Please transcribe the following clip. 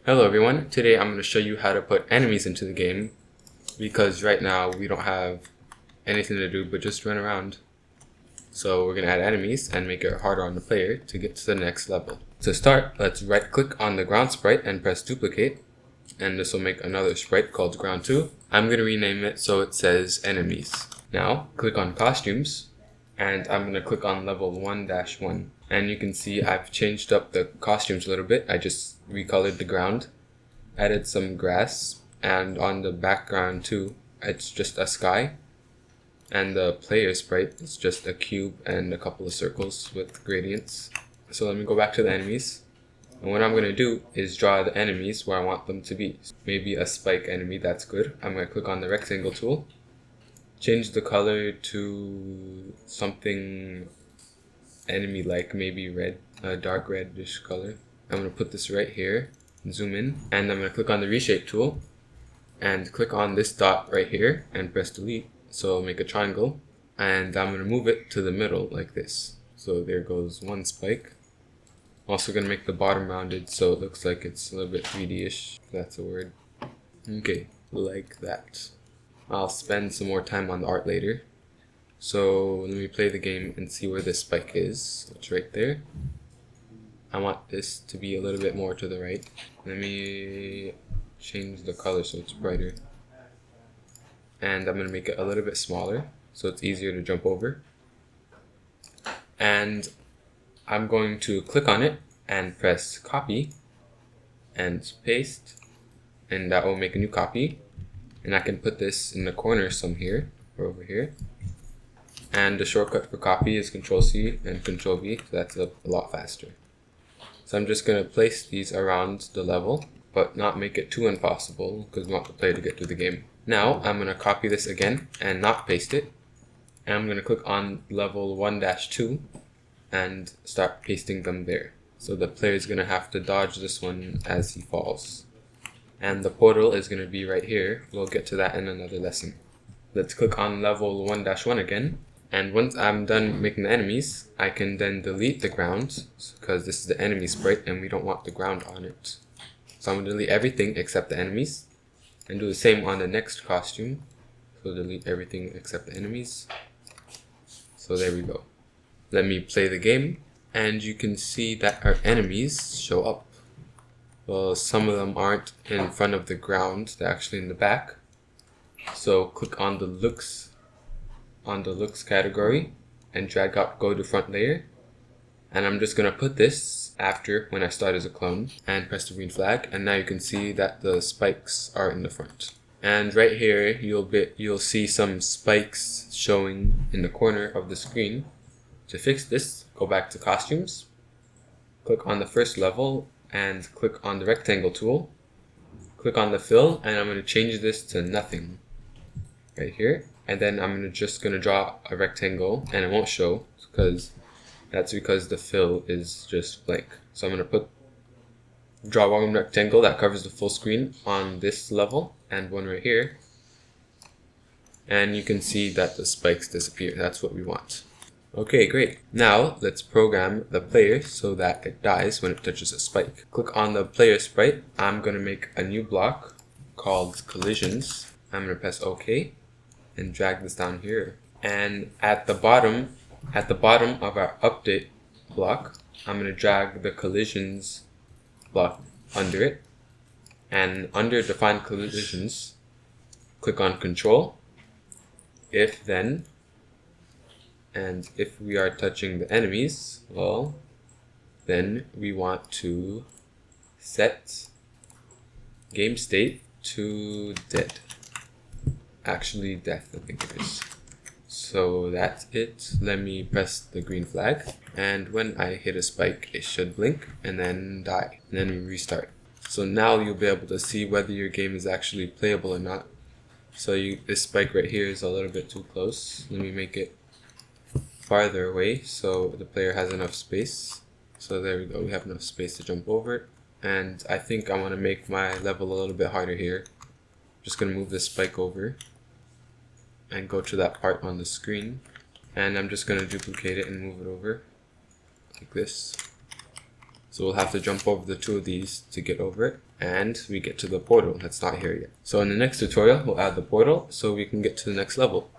Hello everyone, today I'm going to show you how to put enemies into the game because right now we don't have anything to do but just run around. So we're going to add enemies and make it harder on the player to get to the next level. To start, let's right click on the ground sprite and press duplicate, and this will make another sprite called ground 2. I'm going to rename it so it says enemies. Now click on costumes and I'm going to click on level 1-1. And you can see I've changed up the costumes a little bit. I just recolored the ground, added some grass, and on the background too, it's just a sky. And the player sprite is just a cube and a couple of circles with gradients. So let me go back to the enemies. And what I'm going to do is draw the enemies where I want them to be. Maybe a spike enemy, that's good. I'm going to click on the rectangle tool, change the color to something enemy like, maybe red, a dark reddish color. I'm going to put this right here, zoom in, and I'm going to click on the reshape tool and click on this dot right here and press delete, so I'll make a triangle, and I'm going to move it to the middle like this. So there goes one spike. Also going to make the bottom rounded so it looks like it's a little bit 3D-ish, if that's a word. Okay, like that. I'll spend some more time on the art later. So let me play the game and see where this spike is. It's right there. I want this to be a little bit more to the right. Let me change the color so it's brighter. And I'm going to make it a little bit smaller so it's easier to jump over. And I'm going to click on it and press copy and paste. And that will make a new copy. And I can put this in the corner some here or over here. And the shortcut for copy is Ctrl-C and Ctrl-V, so that's a lot faster. So I'm just going to place these around the level, but not make it too impossible because we want the player to get through the game. Now I'm going to copy this again and not paste it. And I'm going to click on level 1-2 and start pasting them there. So the player is going to have to dodge this one as he falls. And the portal is going to be right here. We'll get to that in another lesson. Let's click on level 1-1 again. And once I'm done making the enemies, I can then delete the ground because this is the enemy sprite and we don't want the ground on it. So I'm going to delete everything except the enemies and do the same on the next costume. So delete everything except the enemies. So there we go. Let me play the game and you can see that our enemies show up. Well, some of them aren't in front of the ground, they're actually in the back. So click on the looks category and drag out go to front layer, and I'm just going to put this after when I start as a clone and press the green flag, and now you can see that the spikes are in the front. And right here you'll see some spikes showing in the corner of the screen. To fix this, go back to costumes, click on the first level and click on the rectangle tool, click on the fill, and I'm going to change this to nothing right here. And then I'm just going to draw a rectangle and it won't show because the fill is just blank. So I'm going to draw one rectangle that covers the full screen on this level and one right here. And you can see that the spikes disappear. That's what we want. Okay, great. Now let's program the player so that it dies when it touches a spike. Click on the player sprite. I'm going to make a new block called collisions. I'm going to press OK and drag this down here, and at the bottom of our update block I'm going to drag the collisions block under it, and under define collisions click on control, if then, and if we are touching the enemies, well then we want to set game state to dead. Actually death, I think it is. So that's it. Let me press the green flag, and when I hit a spike it should blink and then die, and then we restart. So now you'll be able to see whether your game is actually playable or not. So this spike right here is a little bit too close. Let me make it farther away so the player has enough space. So there we go, we have enough space to jump over it. And I think I want to make my level a little bit harder here. Just going to move this spike over and go to that part on the screen, and I'm just going to duplicate it and move it over like this. So we'll have to jump over the two of these to get over it. And we get to the portal. That's not here yet. So in the next tutorial, we'll add the portal so we can get to the next level.